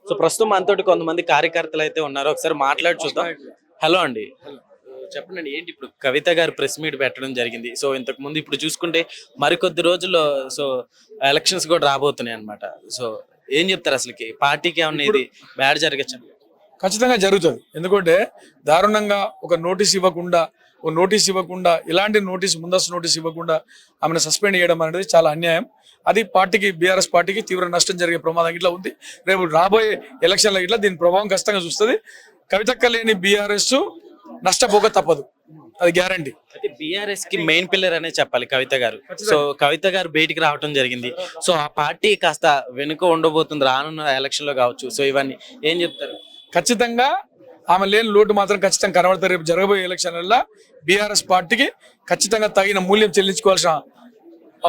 So ప్రస్తుతం మనతోటి కొంతమంది కార్యకర్తలు అయితే ఉన్నారు, ఒకసారి మాట్లాడి చూద్దాం. హలో అండి, చెప్పండి ఏంటి ఇప్పుడు కవిత గారు ప్రెస్ మీట్ పెట్టడం జరిగింది. సో ఇంతకు ముందు ఇప్పుడు చూసుకుంటే మరికొద్ది రోజుల్లో సో ఎలక్షన్స్ కూడా రాబోతున్నాయి అన్నమాట. సో ఏం చెప్తారు అసలుకి పార్టీకి ఏమన్నా ఇది బ్యాడ్ జరగచ్చు? ఖచ్చితంగా జరుగుతుంది. ఎందుకంటే దారుణంగా ఒక నోటీస్ ఇవ్వకుండా ఇలాంటి ముందస్తు నోటీస్ ఇవ్వకుండా ఆమెను సస్పెండ్ చేయడం అనేది చాలా అన్యాయం. అది పార్టీకి, బీఆర్ఎస్ పార్టీకి తీవ్ర నష్టం జరిగే ప్రమాదం ఇట్లా ఉంది. రేపు రాబోయే ఎలక్షన్ల ఇట్లా దీని ప్రభావం ఖచ్చితంగా చూస్తుంది. కవితక్క లేని బీఆర్ఎస్ నష్టపోక తప్పదు, అది గ్యారంటీ. అయితే బీఆర్ఎస్ కి మెయిన్ పిల్లర్ అనే చెప్పాలి కవిత గారు. సో కవిత గారు బయటికి రావడం జరిగింది. సో ఆ పార్టీ కాస్త వెనుక ఉండబోతుంది రానున్న ఎలక్షన్ లో కావచ్చు. సో ఇవన్నీ ఏం చెప్తారు? ఖచ్చితంగా ఆమె లేని లోటు మాత్రం ఖచ్చితంగా కనబడతారు. రేపు జరగబోయే ఎలక్షన్లలో బీఆర్ఎస్ పార్టీకి ఖచ్చితంగా తగిన మూల్యం చెల్లించుకోవాల్సిన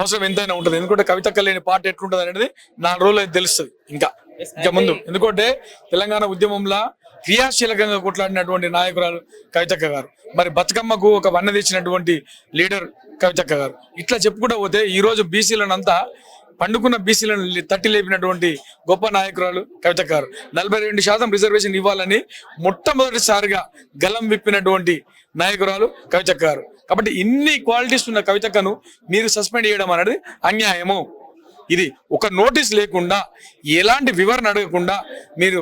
అవసరం ఎంతైనా ఉంటుంది. ఎందుకంటే కవితక్క లేని పార్టీ ఎట్లుంటుంది అనేది 4 రోజులు అయితే తెలుస్తుంది ఇంకా ముందు. ఎందుకంటే తెలంగాణ ఉద్యమంలో క్రియాశీలకంగా కొట్లాడినటువంటి నాయకురాలు కవితక్క గారు, మరి బతుకమ్మకు ఒక వన్న తెచ్చినటువంటి లీడర్ కవితక్క గారు. ఇట్లా చెప్పుకుంటూ పోతే ఈ రోజు బీసీలనంతా పండుకున్న బీసీలను తట్టి లేపినటువంటి గొప్ప నాయకురాలు కవితక్క గారు. 42% రిజర్వేషన్ ఇవ్వాలని మొట్టమొదటిసారిగా గలం విప్పినటువంటి నాయకురాలు కవితక్క గారు. కాబట్టి ఇన్ని క్వాలిటీస్ ఉన్న కవితక్కను మీరు సస్పెండ్ చేయడం అనేది అన్యాయము. ఇది ఒక నోటీస్ లేకుండా, ఎలాంటి వివరణ అడగకుండా మీరు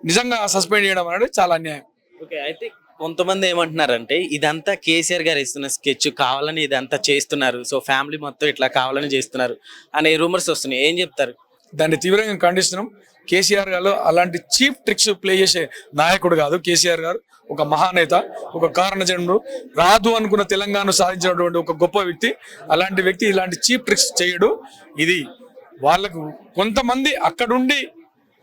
నిజంగా సస్పెండ్ చేయడం అనేది చాలా అన్యాయం. ఓకే, అయితే కొంతమంది ఏమంటున్నారంటే ఇదంతా కేసీఆర్ గారు ఇస్తున్న స్కెచ్, కావాలని ఇదంతా చేస్తున్నారు. సో ఫ్యామిలీ మొత్తం ఇట్లా కావాలని చేస్తున్నారు అనే రూమర్స్ వస్తున్నాయి. ఏం చెప్తారు? దాన్ని తీవ్రంగా ఖండిస్తున్నాం. కేసీఆర్ గారు అలాంటి చీప్ ట్రిక్స్ ప్లే చేసే నాయకుడు కాదు. కేసీఆర్ గారు ఒక మహానేత, ఒక కారణజన్ముడు, రాదు అనుకున్న తెలంగాణ సాధించినటువంటి ఒక గొప్ప వ్యక్తి. అలాంటి వ్యక్తి ఇలాంటి చీప్ ట్రిక్స్ చేయడు. ఇది వాళ్ళకు కొంతమంది అక్కడుండి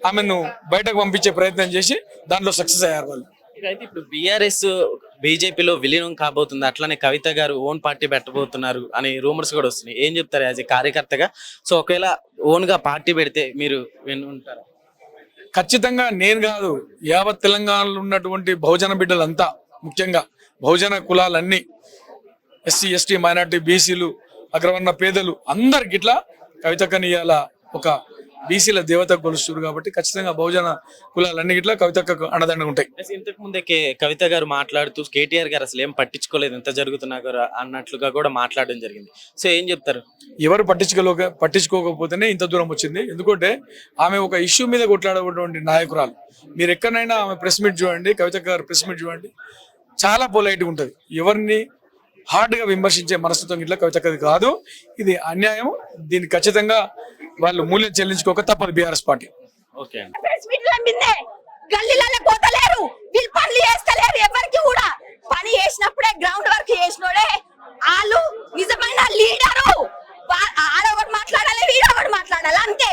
ఆమెను బయటకు పంపించే ప్రయత్నం చేసి దాంట్లో సక్సెస్ అయ్యారు వాళ్ళు. అయితే ఇప్పుడు బీఆర్ఎస్ బీజేపీలో విలీనం కాబోతుంది, అట్లానే కవిత గారు ఓన్ పార్టీ పెట్టబోతున్నారు అనే రూమర్స్ కూడా వస్తున్నాయి. ఏం చెప్తారు యాజ్ ఏ కార్యకర్తగా? సో ఒకవేళ ఓన్ గా పార్టీ పెడితే మీరు వింటారా? ఖచ్చితంగా నేను కాదు, యావత్ తెలంగాణలో ఉన్నటువంటి బహుజన బిడ్డలంతా, ముఖ్యంగా బహుజన కులాలన్నీ, ఎస్సీ ఎస్టీ మైనార్టీ బీసీలు అగ్రవర్ణ పేదలు అందరికి ఇట్లా కవితక్కని ఇవాళ ఒక బీసీల దేవత కొలుస్తారు. కాబట్టి ఖచ్చితంగా బహుజన కులాలన్నీ ఇట్లా కవితక్కకు అండదండగా ఉంటాయి. ఇంతకు ముందే కవిత గారు మాట్లాడుతూ కేటీఆర్ గారు అసలు ఏం పట్టించుకోలేదు, ఎంత జరుగుతున్నా అన్నట్లుగా కూడా మాట్లాడడం జరిగింది. సో ఏం చెప్తారు? ఎవరు పట్టించుకోకపోతేనే ఇంత దూరం వచ్చింది. ఎందుకంటే ఆమె ఒక ఇష్యూ మీద కొట్లాడేటువంటి నాయకురాలు. మీరు ఎక్కడైనా ఆమె ప్రెస్ మీట్ చూడండి, కవితక్క గారు ప్రెస్ మీట్ చూడండి, చాలా పొలైట్గా ఉంటుంది. ఎవరిని హార్డ్గా విమర్శించే మనస్తత్వం ఇట్లా కవితక్కది కాదు. ఇది అన్యాయం. దీన్ని ఖచ్చితంగా వాళ్ళు మూల్యం చెల్లించుకోక తప్పదు బీఆర్ఎస్ పార్టీ. ఓకే, గల్లీలలో పోతలేరు, వీళ్ళు పనులు చేస్తలేరు. ఎవరికి కూడా పని చేసినప్పుడే గ్రౌండ్ వర్క్ చేసినోడే వాళ్ళు నిజమైన లీడరు. ఆడవాడు మాట్లాడాలి, వీడవాడు మాట్లాడాలి, అంతే.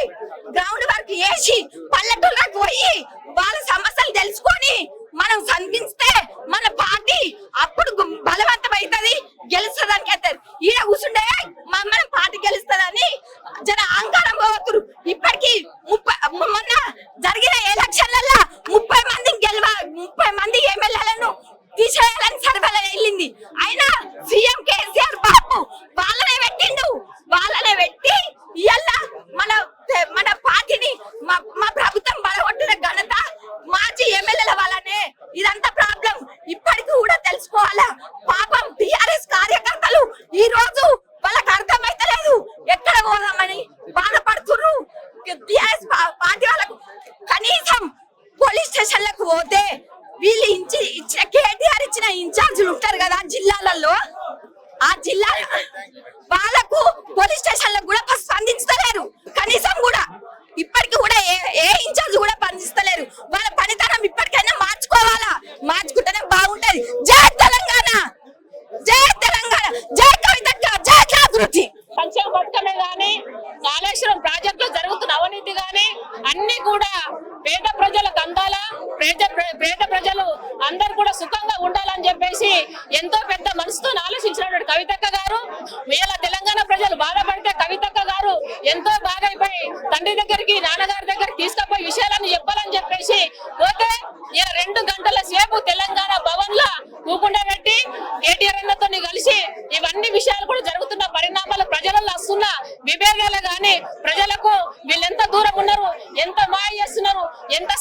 గ్రౌండ్ వర్క్ చేసి పల్లెటూళ్ళకి పోయి వాళ్ళ సమస్యలు తెలుసుకొని మనం సంధిస్తే మన పార్టీ అప్పుడు బలవంతం అవుతుంది, గెలుస్తుంది అని చెప్తారు. ఈడ కూర్చుండే మన పార్టీ గెలుస్తుందని జన అహంకారం పోతురు. ఇప్పటికీ మొన్న జరిగిన ఎలక్షన్లలో 30 మంది ఎమ్మెల్యేలను తీసేయాలని సర్వేలో వెళ్ళింది. అయినా సీఎం కేసీఆర్ బాబు వాళ్ళనే పెట్టి ఇవాళ మన పార్టీని మా ప్రభుత్వం బలగొట్టిన ఘనత మాజీ ఎమ్మెల్యేల వల్లనే. ఇదంతా ప్రాబ్లం ఇప్పటికీ కూడా తెలుసుకోవాలా. పాపం టిఆర్ఎస్ కార్యకర్తలు ఈ రోజు వాళ్ళకి అర్థమైతలేదు ఎక్కడ పోదామని బాధపడుతున్నారు. టిఆర్ఎస్ పార్టీ వాళ్ళకు కనీసం పోలీస్ స్టేషన్లకు పోతే వీళ్ళు ఇచ్చిన కేటీఆర్ ఇచ్చిన ఇన్ఛార్జీలు ఉంటారు కదా జిల్లాలలో, ఆ జిల్లా వాళ్ళకు పోలీస్ స్టేషన్లకు కూడా స్పందించలేరు. కనీసం కూడా ఇప్పటికి కూడా ఏ ఇన్ఛార్జ్ కూడా స్పందిస్తలేరు. వాళ్ళ పనితనం ఇప్పటికైనా మార్చుకోవాలా, మార్చుకుంటేనే బాగుంటది. జై తెలంగాణ, జై తెలంగాణ, జై కవితక్క, జై జాగృతి. సంక్షేమ పథకమే గాని, కాళేశ్వరం ప్రాజెక్టులో జరుగుతున్న అవినీతి గాని అన్ని కూడా పేద ప్రజలకు అందాలా, పేద ప్రజలు అందరు కూడా సుఖంగా ఉండాలని చెప్పేసి ఎంతో పెద్ద మనసుతో ఆలోచించినటువంటి కవితక్క గారు. వీళ్ళ తెలంగాణ ప్రజలు బాధపడితే కవితక్క గారు ఎంతో బాగా అయిపోయి తండ్రి దగ్గరికి, నాన్నగారి దగ్గరికి తీసుకుపోయి విషయాలను చెప్పాలని చెప్పేసి పోతే 2 గంటల సేపు తెలంగాణ భవన్ లో కూకుండా పెట్టి కేటీఆర్ అన్నతో కలిసి ఇవన్నీ విషయాలు కూడా జరుగుతున్న పరిణామాలు, ప్రజలలో వస్తున్న విభేదాలు గాని, ప్రజలకు వీళ్ళు ఎంత దూరం ఉన్నారు, ఎంత మాయ చేస్తున్నారు, ఎంత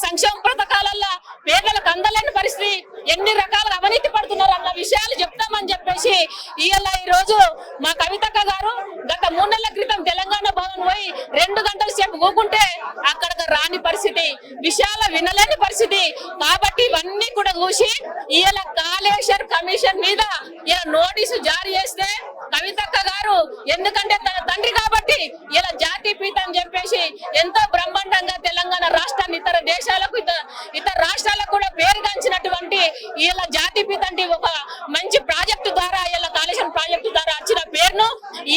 రోజు మా కవితక్క గారు గత 3 నెలల క్రితం తెలంగాణ భవన్ పోయి 2 గంటల సేపు కూకుంటే అక్కడ రాని పరిస్థితి, విషయాల వినలేని పరిస్థితి. కాబట్టి ఇవన్నీ కూడా చూసి ఇలా కాళేశ్వర్ కమిషన్ మీద ఇలా నోటీసు జారీ చేస్తే కవితక్క గారు ఎందుకంటే తన తండ్రి కాబట్టి ఇలా జాతీయ పీత అని చెప్పేసి ఎంతో బ్రహ్మాండంగా తెలంగాణ రాష్ట్రాన్ని ఇతర దేశాలకు ఇతర రాష్ట్రాలకు కూడా పేరుగాంచినటువంటి ఇలా జాతీయ పీత అంటే ఒక మంచి ప్రాజెక్టు ద్వారా ఇలా కాళేశ్వరం ప్రాజెక్టు ద్వారా వచ్చిన పేరును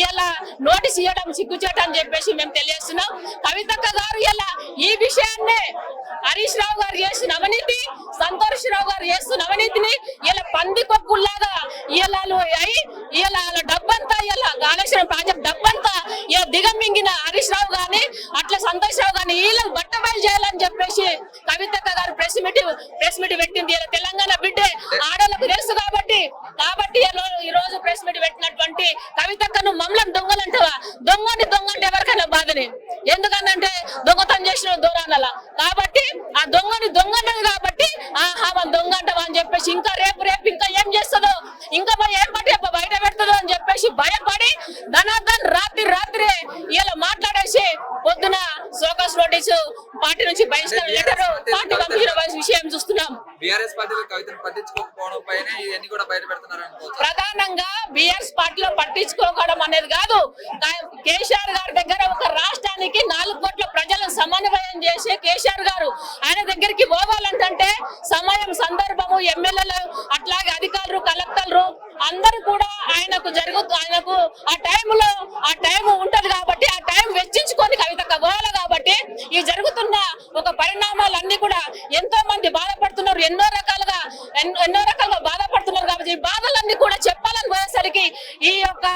ఇలా నోటీస్ ఇవ్వడం సిగ్గుచేట అని చెప్పేసి మేము తెలియజేస్తున్నాం. కవితక్క గారు ఇలా ఈ విషయాన్నే హరీష్ రావు గారు చేసిన అవినీతి, సంతోష్ రావు గారు చేస్తున్న అవినీతిని ఇలా పందికొక్కుల్లాగా ఇలా అయి ఇలా డబ్బంతా ఇలా కాళేశ్వరం ప్రాజెక్ట్ డబ్బంతా ఇలా దిగమింగిన హరీష్ రావు గాని అట్లా సంతోష్ రావు గాని వీళ్ళని బట్టబయలు చేయాలని చెప్పేసి కవితక్క గారు ప్రెస్ మీట్ పెట్టింది. ఇలా తెలంగాణ బిడ్డే ఆడలకు తెలుసు కాబట్టి ఈ రోజు ప్రెస్ మీట్ పెట్టినటువంటి కవితక్కను మమ్మల్ని దొంగలంటావా? దొంగ అంటే ఎవరికైనా బాధని, ఎందుకనంటే దొంగతనం చేసిన దూరానలా కాబట్టి ఆ దొంగన్నది కాబట్టి ఆమె దొంగ అంటావా అని చెప్పేసి ఇంకా రేపు ఇంకా ఏం చేస్తుందో ఇంకా మరి ఏం పట్టి బయట పెడుతుందో అని చెప్పేసి భయపడి ధనార్దన్ రాత్రి ఇలా మాట్లాడేసి పొద్దున సోకస్ నోటీసు పార్టీ నుంచి బహిష్కరణ లెటర్ పార్టీ పంపించిన విషయం చూస్తున్నాం. బీఆర్ఎస్ పార్టీలో కవితను పట్టించుకోకపోవడం పైన ఇవన్నీ కూడా బయట పెడుతున్నారు అనుకోవచ్చు. ప్రధానంగా బీఆర్ఎస్ పార్టీలో పట్టించుకోవడం అనేది కాదు, కేసీఆర్ గారి దగ్గర ఒక రాష్ట్రానికి 4 కోట్ల ప్రజలను సమన్వయం చేసే కేసీఆర్ గారు ఆయన దగ్గరికి పోవాలంటే సమయం సందర్భము ఎమ్మెల్యేలు అట్లాగే అధికారులు కలెక్టర్లు అందరూ కూడా ఆయనకు ఆ టైం ఉంటది కాబట్టి ఆ టైం వెచ్చించుకొని కవితక్క పోవాలి. కాబట్టి ఈ జరుగుతున్న ఒక పరిణామాలన్నీ కూడా ఎంతో మంది బాధపడుతున్నారు, ఎన్నో రకాలుగా బాధపడుతున్నారు. కాబట్టి ఈ బాధలన్నీ కూడా చెప్పాలని పోయేసరికి ఈ యొక్క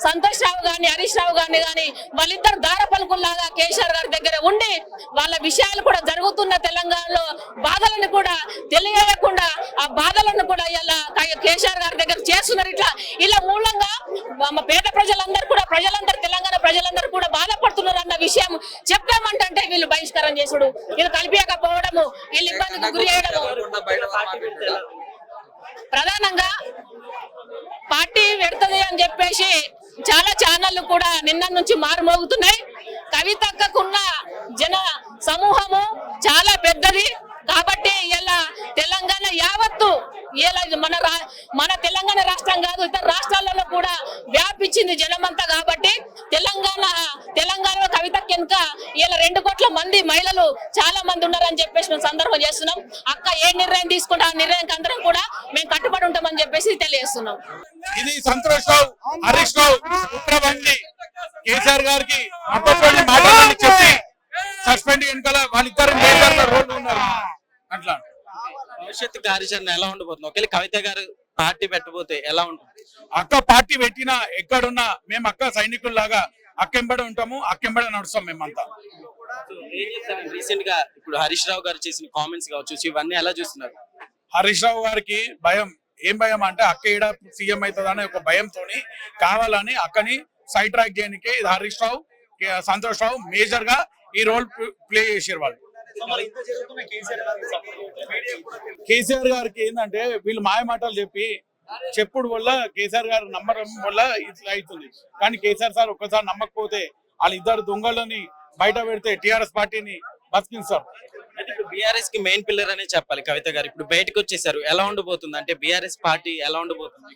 సంతోష్ రావు గాని హరీష్ రావు గాని వాళ్ళిద్దరు దార పలుకుల్లాగా కేసీఆర్ గారి దగ్గర ఉండి వాళ్ళ విషయాలు కూడా జరుగుతున్న తెలంగాణలో బాధలను కూడా తెలియకుండా ఆ బాధలను కూడా ఇలా కేసీఆర్ గారి దగ్గర చేస్తున్నారు. ఇలా మూలంగా పేద ప్రజలందరూ తెలంగాణ ప్రజలందరూ కూడా బాధపడుతున్నారు అన్న విషయం చెప్పామంటే వీళ్ళు బహిష్కారం చేసుడు, వీళ్ళు కలిపియకపోవడము, వీళ్ళు ఇబ్బందికి గురి చేయడము. ప్రధానంగా పార్టీ పెడుతుంది అని చెప్పేసి చాలా ఛానళ్లు కూడా నిన్న నుంచి మారుమోగుతున్నాయి. కవితక్కకున్న జన సమూహము చాలా పెద్దది కాబట్టి ఇలా తెలంగాణ యావత్తు ఇలా మన తెలంగాణ రాష్ట్రం కాదు ఇతర రాష్ట్రాలలో కూడా వ్యాపించింది జనమంతా. కాబట్టి తెలంగాణలో కవితక్క వెనుక ఇలా 2 కోట్ల మంది మహిళలు చాలా మంది ఉన్నారని చెప్పేసి మేము సందర్భం చేస్తున్నాం. అక్క ఏ నిర్ణయం తీసుకుంటే ఆ నిర్ణయానికి అందరం కూడా మేము కట్టుబడి ఉంటామని చెప్పేసి తెలియజేస్తున్నాం. ఇది సంతోష్ రావు హరీష్ రావు ఉత్తరవంగి కేసీఆర్ గారికి మాట్లాడాలని చెప్పి సస్పెండ్ వెనకాల వాళ్ళిద్దరు రోడ్డు ఉన్నారు. అట్లా భవిష్యత్తు కార్యాచరణ ఎలా ఉండబోతుంది? ఒకవేళ కవిత గారు పార్టీ పెట్టబోతే ఎలా ఉంటుంది? అక్క పార్టీ పెట్టినా ఎక్కడున్నా మేము అక్క సైనికుల్లాగా అక్కెంబడి ఉంటాము, అక్కెంబడి నడుస్తాం మేమంతా. రీసెంట్ గా ఇప్పుడు హరీష్ రావు గారు చేసిన కామెంట్స్ కావచ్చు, ఇవన్నీ ఎలా చూస్తున్నారు? హరీష్ రావు గారికి భయం, ఏం భయం అంటే అక్క ఈడ సీఎం అవుతుందని ఒక భయంతో కావాలని అక్కని సైడ్ ట్రాక్ చేయడానికి ఇది హరీష్ రావు సంతోష్ రావు మేజర్ గా ఈ రోల్ ప్లే చేసారు. వాళ్ళు కేసీఆర్ గారికి ఏంటంటే వీళ్ళు మాయ మాటలు చెప్పుడు వల్ల కేసీఆర్ గారు నమ్మడం వల్ల ఇట్లా అవుతుంది. కానీ కేసీఆర్ సార్ ఒక్కసారి నమ్మకపోతే వాళ్ళిద్దరు దొంగలని బయట పెడితే టీఆర్ఎస్ పార్టీని బతికిస్తారు. అంటే ఇప్పుడు బీఆర్ఎస్ కి మెయిన్ పిల్లర్ అనే చెప్పాలి. కవిత గారు ఇప్పుడు బయటకు వచ్చేసారు, ఎలా ఉండబోతుంది? అంటే బీఆర్ఎస్ పార్టీ ఎలా ఉండబోతుంది?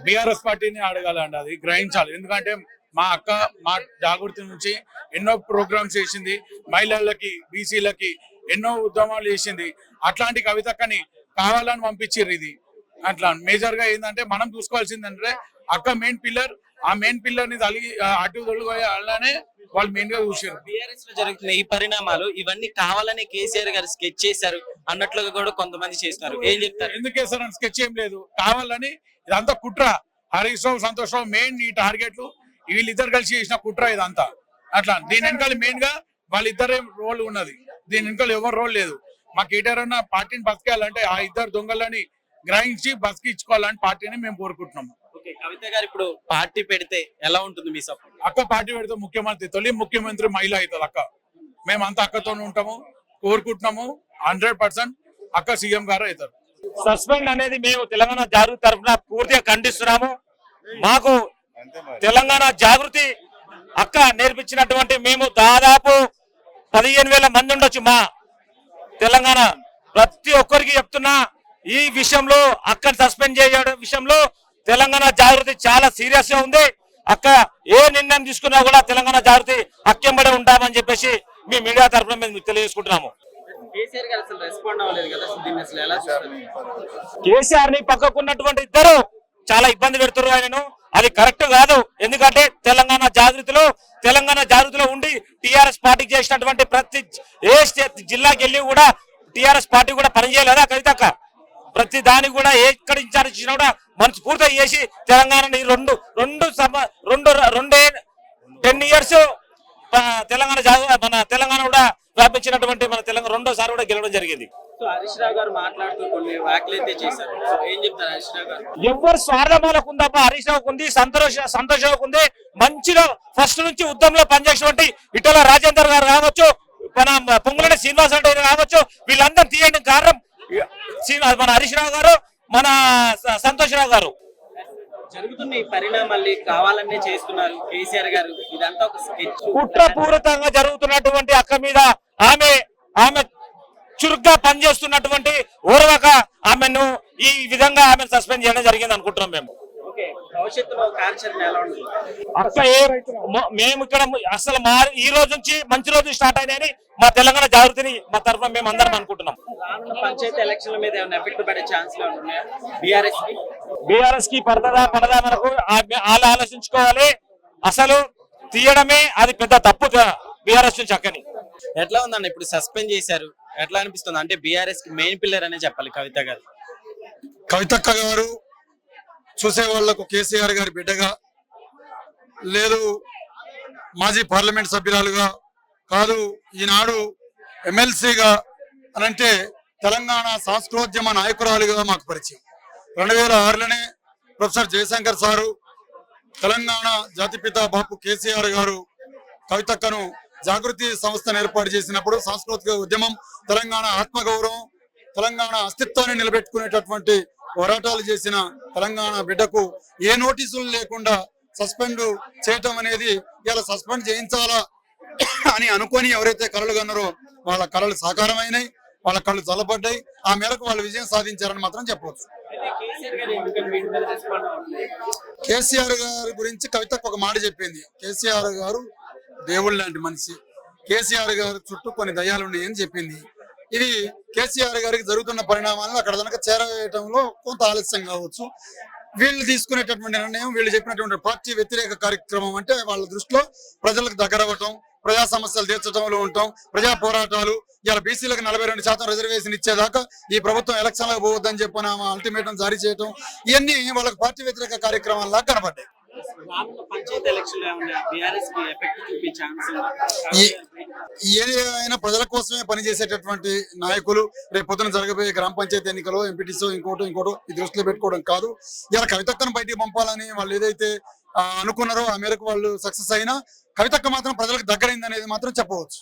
బీఆర్ఎస్ పార్టీని అడగాలండి, అది గ్రహించాలి. ఎందుకంటే మా అక్క మా జాగృతి నుంచి ఎన్నో ప్రోగ్రామ్స్ చేసింది, మహిళలకి బీసీలకి ఎన్నో ఉద్యమాలు చేసింది. అట్లాంటి కవితక్కని కావాలని పంపించారు. ఇది అట్లా మేజర్ గా ఏంటంటే మనం చూసుకోవాల్సిందంటే అక్క మెయిన్ పిల్లర్, ఆ మెయిన్ పిల్లర్ ని అటు తొలగి అలానే వాళ్ళు మెయిన్ గా చూసారు. బీఆర్ఎస్ లో జరుగుతున్న ఈ పరిణామాలు ఇవన్నీ కావాలని కేసీఆర్ గారు స్కెచ్ చేశారు అన్నట్లుగా కూడా కొంతమంది చేస్తున్నారు. ఏం చెప్తారు? ఎందుకు చేస్తారని స్కెచ్ ఏం లేదు, కావాలని ఇదంతా కుట్ర. హరీష్ రావు సంతోష్ రావు మెయిన్ ఈ టార్గెట్లు వీళ్ళిద్దరు కలిసి చేసిన కుట్ర ఇదంతా. అట్లా దీని వెనకాల మెయిన్ గా వాళ్ళిద్దరే రోల్ ఉన్నది, దీని వెనకాల ఎవరు రోల్ లేదు. మాకు ఏటారన్నా పార్టీని బతికేయాలంటే ఆ ఇద్దరు దొంగలని గ్రహించి బతికించుకోవాలని పార్టీని మేము కోరుకుంటున్నాము. కవిత గారు ఇప్పుడు పార్టీ పెడితే ఎలా ఉంటుంది మీ సపోర్ట్? అక్క పార్టీ పెడితే ముఖ్యమంత్రి, తొలి ముఖ్యమంత్రి మహిళ అవుతుంది అక్క. మేమంతా అక్కతోనే ఉంటాము, కోరుకుంటున్నాము. 100% అక్క సీఎం గారు అవుతారు. సస్పెండ్ అనేది మేము తెలంగాణ జాగృతి తరఫున పూర్తిగా ఖండిస్తున్నాము. మాకు తెలంగాణ జాగృతి అక్క నేర్పించినటువంటి మేము దాదాపు 15,000 మంది ఉండొచ్చు మా తెలంగాణ. ప్రతి ఒక్కరికి చెప్తున్నా, ఈ విషయంలో అక్కని సస్పెండ్ చేయడం విషయంలో తెలంగాణ జాగృతి చాలా సీరియస్ గా ఉంది. అక్క ఏ నిర్ణయం తీసుకున్నా కూడా తెలంగాణ జాగృతి అక్కెంబడే ఉంటామని చెప్పేసి మీ మీడియా తరఫున మేము తెలియజేసుకుంటున్నాము. కేసీఆర్ గారు అసలు రెస్పాండ్ అవ్వలేదు కదా, దీన్ని అసలు ఎలా చూస్తారు? కేసీఆర్ ని పక్కకున్నటువంటి ఇద్దరు చాలా ఇబ్బంది పెడుతున్నారు ఆయనను. అది కరెక్ట్ కాదు. ఎందుకంటే తెలంగాణ జాగృతిలో ఉండి టిఆర్ఎస్ పార్టీకి చేసినటువంటి ప్రతి జిల్లాకి వెళ్ళి కూడా టిఆర్ఎస్ పార్టీ కూడా పనిచేయలేదా కవితక్క? ప్రతి దానికి కూడా ఎక్కడ ఇన్ఛార్జ్ ఇచ్చినా కూడా మనసు పూర్తి చేసి తెలంగాణని 10 ఇయర్స్ మన తెలంగాణ కూడా వ్యాపించినటువంటి మన తెలంగాణ రెండోసారి కూడా గెలవడం జరిగింది. సో హరీష్ రావు గారు మాట్లాడుతూ కొన్ని వ్యాఖ్యలు అయితే చేశారు. సో ఏం చెప్తారు హరీష్ రావు గారు? ఎవరు స్వార్థమాలకు ఉందబ్బా, హరీష్ రావుకు ఉంది, సంతోష్ ఉంది. మంచిగా ఫస్ట్ నుంచి ఉద్యమంలో పనిచేసినటువంటి ఇటల రాజేందర్ గారు కావచ్చు, మన పొంగులటి శ్రీనివాస్ రెడ్డి కావచ్చు, వీళ్ళందరూ తీయడం కారణం మన హరీష్ రావు గారు, మన సంతోష్ రావు గారు. జరుగుతున్న ఈ పరిణామాల్ని కావాలనే చేస్తున్నారు కేసీఆర్ గారు. ఇదంతా ఒక స్కెచ్, కుట్రపూరితంగా జరుగుతున్నటువంటి అక్క మీద ఆమె చురుగ్గా పనిచేస్తున్నటువంటి ఓర్వక ఆమెను ఈ విధంగా ఆమెను సస్పెండ్ చేయడం జరిగింది అనుకుంటున్నాం మేము. ఓకే, భవిష్యత్తులో కార్యాచరణ ఎలా ఉంటుంది? అక్క మేము ఇక్కడ అసలు ఈ రోజు నుంచి మంచి రోజు స్టార్ట్ అయినాయని మా తెలంగాణ జాగృతిని మా తరఫున మేము అందరం అనుకుంటున్నాం. రానున్న పంచాయతీ ఎలక్షన్ల మీద ఏమైనా ఎఫెక్ట్ పడే ఛాన్స్ ఉన్నాయా బీఆర్ఎస్ కి పడదా మనకు వాళ్ళు ఆలోచించుకోవాలి. అసలు తీయడమే అది పెద్ద తప్పు బీఆర్ఎస్ నుంచి అక్కని. ఎట్లా ఉందన్న ఇప్పుడు సస్పెండ్ చేశారు, ఎట్లా అనిపిస్తుంది? అంటే బీఆర్ఎస్ కి మెయిన్ పిల్లర్ అనే చెప్పాలి కవిత గారు. కవితక్క గారు చూసే వాళ్లకు కేసీఆర్ గారి బిడ్డగా, లేదు మాజీ పార్లమెంట్ సభ్యురాలుగా, కాదు ఈనాడు ఎమ్మెల్సీగా అనంటే తెలంగాణ సాంస్కృతిక నాయకురాలుగా మాకు పరిచయం. 2006లోనే ప్రొఫెసర్ జయశంకర్ సారు, తెలంగాణ జాతిపిత బాపు కేసీఆర్ గారు కవితక్కను జాగృతి సంస్థను ఏర్పాటు చేసినప్పుడు సాంస్కృతిక ఉద్యమం, తెలంగాణ ఆత్మగౌరవం, తెలంగాణ అస్తిత్వాన్ని నిలబెట్టుకునేటటువంటి పోరాటాలు చేసిన తెలంగాణ బిడ్డకు ఏ నోటీసులు లేకుండా సస్పెండ్ చేయటం అనేది, ఇలా సస్పెండ్ చేయించాలా అని అనుకొని ఎవరైతే కలలు కన్నారో వాళ్ళ కళలు సాకారమైనాయి, వాళ్ళ కళ్ళు చల్లబడ్డాయి. ఆ మేరకు వాళ్ళు విజయం సాధించారని మాత్రం చెప్పవచ్చు. కేసీఆర్ గారి గురించి కవితకు ఒక మాట చెప్పింది. కేసీఆర్ గారు దేవుళ్ళు లాంటి మనిషి, కేసీఆర్ గారు చుట్టూ కొన్ని దయ్యాలు ఉన్నాయని చెప్పింది. ఇది కేసీఆర్ గారికి జరుగుతున్న పరిణామాలను అక్కడ కనుక చేరవేయటంలో కొంత ఆలస్యం కావచ్చు. వీళ్ళు తీసుకునేటటువంటి నిర్ణయం, వీళ్ళు చెప్పినటువంటి పార్టీ వ్యతిరేక కార్యక్రమం అంటే వాళ్ళ దృష్టిలో ప్రజలకు దగ్గరవ్వటం, ప్రజా సమస్యలు తీర్చడంలో ఉంటాం, ప్రజా పోరాటాలు. ఇలా బీసీలకు 42% రిజర్వేషన్ ఇచ్చేదాకా ఈ ప్రభుత్వం ఎలక్షన్లకు పోవద్దని చెప్పిన అల్టిమేటం జారీ చేయటం, ఇవన్నీ వాళ్ళకి పార్టీ వ్యతిరేక కార్యక్రమాల్లా కనబడ్డాయి. ఏదైనా ప్రజల కోసమే పనిచేసేటటువంటి నాయకులు రేపు పొద్దున జరగబోయే గ్రామ పంచాయతీ ఎన్నికలో ఎంపీటీసీ ఇంకోటో ఈ దృష్టిలో పెట్టుకోవడం కాదు. ఇలా కవితక్కను బయటికి పంపాలని వాళ్ళు ఏదైతే అనుకున్నారో ఆ మేరకు వాళ్ళు సక్సెస్ అయినా కవితక్క మాత్రం ప్రజలకు దగ్గరైంది అనేది మాత్రం చెప్పవచ్చు.